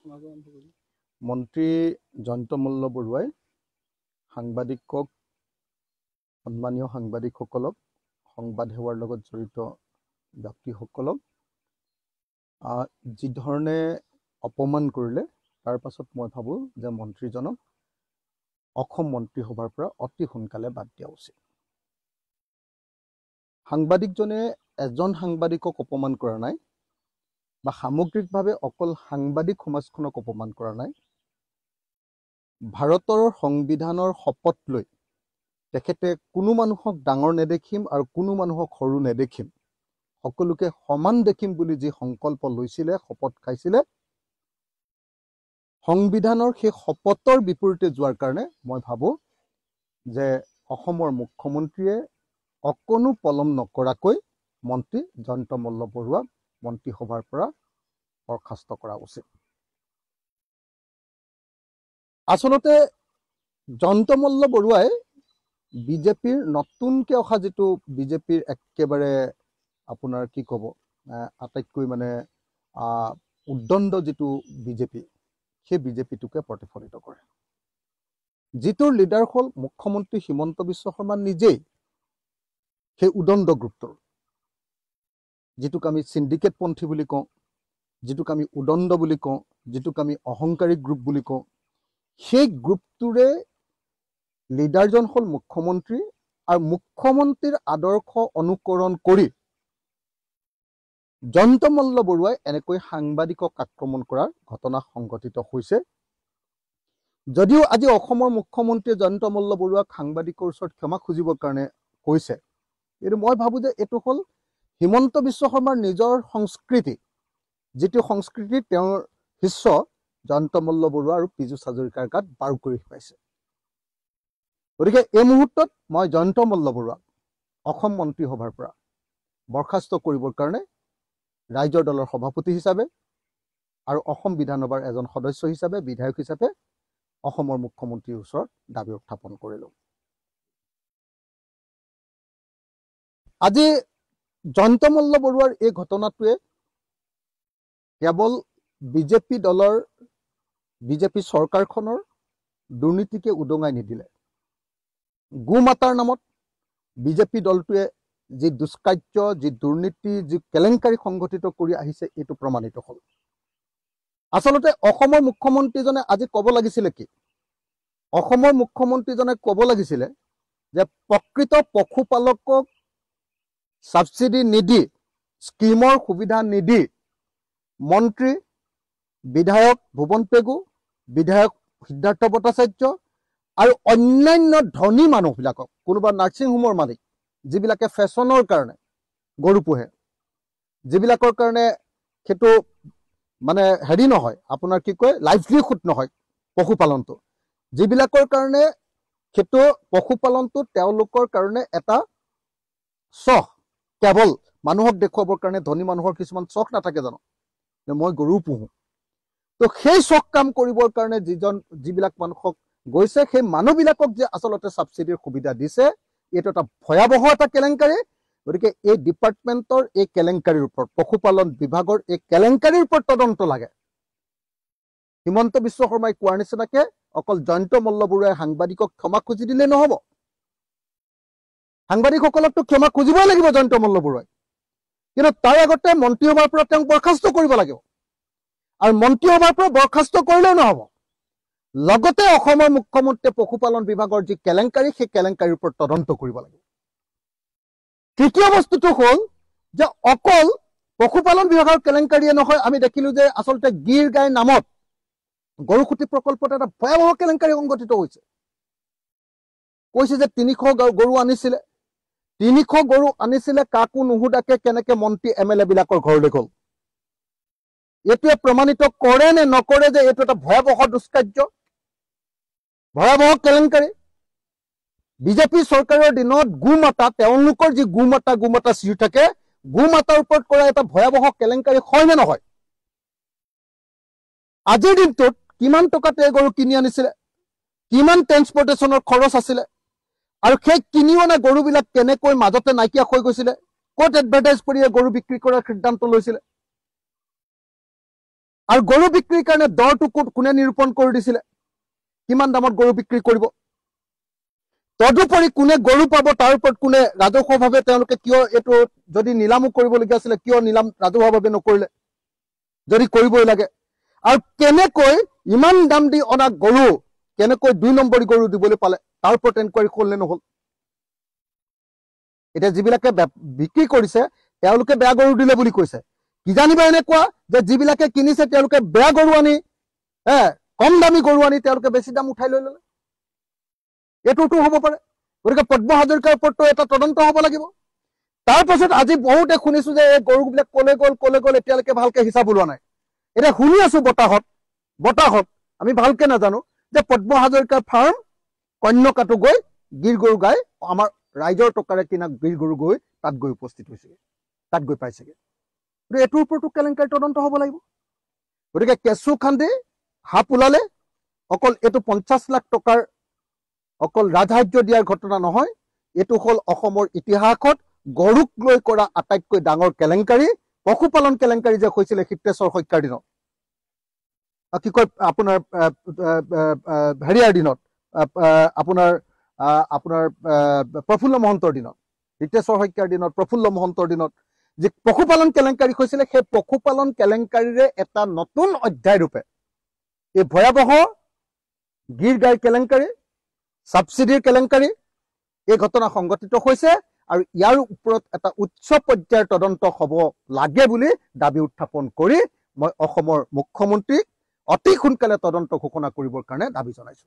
মন্ত্ৰী জয়ন্ত মল্ল বৰুৱাই সাংবাদিকক সন্মানীয় সাংবাদিকসকলক সংবাদ সেৱাৰ লগত জড়িত ব্যক্তিসকলক যি ধৰণে অপমান কৰিলে তাৰ পাছত মই ভাবো যে মন্ত্ৰীজনক অসম মন্ত্ৰীসভাৰ পৰা অতি সোনকালে বাদ দিয়া উচিত। সাংবাদিকজনে এজন সাংবাদিকক অপমান কৰা নাই বা সামগ্ৰিকভাৱে অকল সাংবাদিক সমাজখনক অপমান কৰা নাই। ভাৰতৰ সংবিধানৰ শপত লৈ তেখেতে কোনো মানুহক ডাঙৰ নেদেখিম আৰু কোনো মানুহক সৰু নেদেখিম, সকলোকে সমান দেখিম বুলি যি সংকল্প লৈছিলে, শপত খাইছিলে, সংবিধানৰ সেই শপতৰ বিপৰীতে যোৱাৰ কাৰণে মই ভাবো যে অসমৰ মুখ্যমন্ত্ৰীয়ে অকণো পলম নকৰাকৈ মন্ত্ৰী জয়ন্ত মল্ল বৰুৱা মন্ত্ৰীসভাৰ পৰা বৰ্খাস্ত কৰা উচিত। আচলতে জয়ন্ত মল্ল বৰুৱাই বিজেপিৰ নতুনকে অহা যিটো বিজেপিৰ একেবাৰে আপোনাৰ কি ক'ব আটাইতকৈ মানে উদ্দণ্ড যিটো বিজেপি, সেই বিজেপিটোকে প্ৰতিফলিত কৰে। যিটোৰ লিডাৰ হ'ল মুখ্যমন্ত্ৰী হিমন্ত বিশ্ব শৰ্মা নিজেই সেই উদণ্ড গ্ৰুপটোৰ, যিটোক আমি চিণ্ডিকেটপন্থী বুলি কওঁ, যিটোক আমি উদণ্ড বুলি কওঁ, যিটোক আমি অহংকাৰী গ্ৰুপ বুলি কওঁ, সেই গ্ৰুপটোৰে লিডাৰজন হ'ল মুখ্যমন্ত্ৰী। আৰু মুখ্যমন্ত্ৰীৰ আদৰ্শ অনুকৰণ কৰি জয়ন্ত মল্ল বৰুৱাই এনেকৈ সাংবাদিকক আক্ৰমণ কৰাৰ ঘটনা সংঘটিত হৈছে। যদিও আজি অসমৰ মুখ্যমন্ত্ৰীয়ে জয়ন্ত মল্ল বৰুৱাক সাংবাদিকৰ ওচৰত ক্ষমা খুজিবৰ কাৰণে কৈছে, কিন্তু মই ভাবো যে এইটো হ'ল হিমন্ত বিশ্ব শৰ্মাৰ নিজৰ সংস্কৃতি, যিটো সংস্কৃতি তেওঁৰ শিষ্য জয়ন্ত মল্ল বৰুৱা আৰু পীযুষ হাজৰিকাৰ গাত বাৰ কৰি পাইছে। গতিকে এই মুহূৰ্তত মই জয়ন্ত মল্ল বৰুৱাক অসম মন্ত্ৰীসভাৰ পৰা বৰ্খাস্ত কৰিবৰ কাৰণে ৰাইজৰ দলৰ সভাপতি হিচাপে আৰু অসম বিধানসভাৰ এজন সদস্য হিচাপে, বিধায়ক হিচাপে অসমৰ মুখ্যমন্ত্ৰীৰ ওচৰত দাবী উত্থাপন কৰিলোঁ। আজি জয়ন্ত মল্ল বৰুৱাৰ এই ঘটনাটোৱে কেৱল বিজেপি দলৰ, বিজেপি চৰকাৰখনৰ দুৰ্নীতিকে উদঙাই নিদিলে, গো মাতাৰ নামত বিজেপি দলটোৱে যি দুষ্কাৰ্য, যি দুৰ্নীতি, যি কেলেংকাৰী সংঘটিত কৰি আহিছে, এইটো প্ৰমাণিত হ'ল। আচলতে অসমৰ মুখ্যমন্ত্ৰীজনে আজি ক'ব লাগিছিলে কি? অসমৰ মুখ্যমন্ত্ৰীজনে ক'ব লাগিছিলে যে প্ৰকৃত পশুপালকক ছাবচিডি নিদি, স্কিমৰ সুবিধা নিদি মন্ত্ৰী, বিধায়ক ভুৱন পেগু, বিধায়ক সিদ্ধাৰ্থ ভট্টাচাৰ্য আৰু অন্যান্য ধনী মানুহবিলাকক, কোনোবা নাৰ্ছিং হোমৰ মালিক, যিবিলাকে ফেশ্বনৰ কাৰণে গৰু পোহে, যিবিলাকৰ কাৰণে সেইটো মানে হেৰি নহয়, আপোনাৰ কি কয় লাইভলিহুড নহয় পশুপালনটো, যিবিলাকৰ কাৰণে সেইটো পশুপালনটো তেওঁলোকৰ কাৰণে এটা চখ, কেৱল মানুহক দেখুৱাবৰ কাৰণে। ধনী মানুহৰ কিছুমান চখ নাথাকে জানো, যে মই গৰু পোহোঁ। তো সেই চখ কাম কৰিবৰ কাৰণে যিবিলাক মানুহক গৈছে, সেই মানুহবিলাকক যে আচলতে ছাবচিডিৰ সুবিধা দিছে, এইটো এটা ভয়াৱহ এটা কেলেংকাৰী। গতিকে এই ডিপাৰ্টমেণ্টৰ এই কেলেংকাৰীৰ ওপৰত, পশুপালন বিভাগৰ এই কেলেংকাৰীৰ ওপৰত তদন্ত লাগে। হিমন্ত বিশ্ব শৰ্মাই কোৱাৰ নিচিনাকে অকল জয়ন্ত মল্ল বৰুৱাই সাংবাদিকক ক্ষমা খুজি দিলে নহ'ব, সাংবাদিকসকলকতো ক্ষমা খুজিবই লাগিব জয়ন্ত মল্ল বৰুৱাই, কিন্তু তাৰ আগতে মন্ত্ৰীসভাৰ পৰা তেওঁক বৰ্খাস্ত কৰিব লাগিব। আৰু মন্ত্ৰীসভাৰ পৰা বৰ্খাস্ত কৰিলেও নহ'ব, লগতে অসমৰ মুখ্যমন্ত্ৰীয়ে পশুপালন বিভাগৰ যি কেলেংকাৰী, সেই কেলেংকাৰীৰ ওপৰত তদন্ত কৰিব লাগিব। তৃতীয় বস্তুটো হ'ল যে অকল পশুপালন বিভাগৰ কেলেংকাৰীয়ে নহয়, আমি দেখিলো যে আচলতে গীৰ গাইৰ নামত গৰুসুটি প্ৰকল্পত এটা ভয়াৱহ কেলেংকাৰী সংঘটিত হৈছে। কৈছে যে ৩০০ গৰু আনিছিলে, ৩০০ গৰু আনিছিলে, কাকো নুসুধাকে কেনেকে মন্ত্ৰী MLA বিলাকৰ ঘৰলৈ গ'ল। এইটোৱে প্ৰমাণিত কৰে নে নকৰে যে এইটো এটা ভয়াৱহ দুষ্কাৰ্য, ভয়াৱহ কেলেংকাৰী। বিজেপি চৰকাৰৰ দিনত গোমাতা, তেওঁলোকৰ যি গোমাতা চিৰি থাকে, গোমাতাৰ ওপৰত কৰা এটা ভয়াৱহ কেলেংকাৰী হয় নে নহয়? আজিৰ দিনটোত কিমান টকাতে এই গৰু কিনি আনিছিলে, কিমান ট্ৰেন্সপৰ্টেশ্যনৰ খৰচ আছিলে, আৰু সেই কিনি অনা গৰুবিলাক কেনেকৈ মাজতে নাইকিয়া হৈ গৈছিলে, ক'ত এডভাৰটাইজ কৰি গৰু বিক্ৰী কৰাৰ সিদ্ধান্ত লৈছিলে। আৰু গৰু বিক্ৰীৰ কাৰণে দৰটো কোনে নিৰূপণ কৰি দিছিলে, কিমান দামত গৰু বিক্ৰী কৰিব, তদুপৰি কোনে গৰু পাব তাৰ ওপৰত কোনে ৰাজহুৱাভাৱে তেওঁলোকে কিয় এইটো যদি নিলামো কৰিবলগীয়া আছিলে কিয় নিলাম ৰাজহুৱাভাৱে নকৰিলে, যদি কৰিবই লাগে। আৰু কেনেকৈ ইমান দাম দি অনা গৰু কেনেকৈ 2 নম্বৰী গৰু দিবলৈ পালে তাৰ ওপৰত এনকুৱাৰী হ'ল নে নহ'ল। এতিয়া যিবিলাকে বিক্ৰী কৰিছে তেওঁলোকে বেয়া গৰু দিলে বুলি কৈছে, কিজানিবা এনেকুৱা যে যিবিলাকে কিনিছে তেওঁলোকে বেয়া গৰু আনি কম দামী গৰু আনি তেওঁলোকে বেছি দাম উঠাই লৈ ল'লে, এইটোতো হ'ব পাৰে। গতিকে পদ্ম হাজৰিকাৰ ওপৰতো এটা তদন্ত হ'ব লাগিব। তাৰপাছত আজি বহুতে শুনিছো যে এই গৰুবিলাক কলে গ'ল এতিয়ালৈকে ভালকে হিচাপ ওলোৱা নাই। এতিয়া শুনি আছো বতাহত আমি ভালকে নাজানো যে পদ্ম হাজৰিকাৰ ফাৰ্ম কন্যকাটো গৈ গিৰ গৰু গাই আমাৰ ৰাইজৰ টকাৰে কিনা গিৰ গৰু গৈ তাত গৈ উপস্থিত হৈছেগে, তাত গৈ পাইছেগে। গতিকে এইটোৰ ওপৰতো কেলেংকাৰী তদন্ত হ'ব লাগিব। গতিকে কেঁচু খান্দি সাপ ওলালে অকল এইটো 50 লাখ টকাৰ অকল ৰাজসাহায্য দিয়াৰ ঘটনা নহয়, এইটো হ'ল অসমৰ ইতিহাসত গৰুক লৈ কৰা আটাইতকৈ ডাঙৰ কেলেংকাৰী। পশুপালন কেলেংকাৰী যে হৈছিলে হিতেশ্বৰ শইকীয়াৰ দিনত, কি কয় আপোনাৰ হেৰিয়াৰ দিনত আপোনাৰ প্ৰফুল্ল মহন্তৰ দিনত, হিতেশ্বৰ শইকীয়াৰ দিনত, প্ৰফুল্ল মহন্তৰ দিনত যে পশুপালন কেলেংকাৰী হৈছিলে, সেই পশুপালন কেলেংকাৰীৰে এটা নতুন অধ্যায় ৰূপে এই ভয়াৱহ গিৰ গাই কেলেংকাৰী, ছাবচিডিৰ কেলেংকাৰী এই ঘটনা সংঘটিত হৈছে। আৰু ইয়াৰ ওপৰত এটা উচ্চ পৰ্যায়ৰ তদন্ত হ'ব লাগে বুলি দাবী উত্থাপন কৰি মই অসমৰ মুখ্যমন্ত্ৰীক অতি সোনকালে তদন্ত ঘোষণা কৰিবৰ কাৰণে দাবী জনাইছো।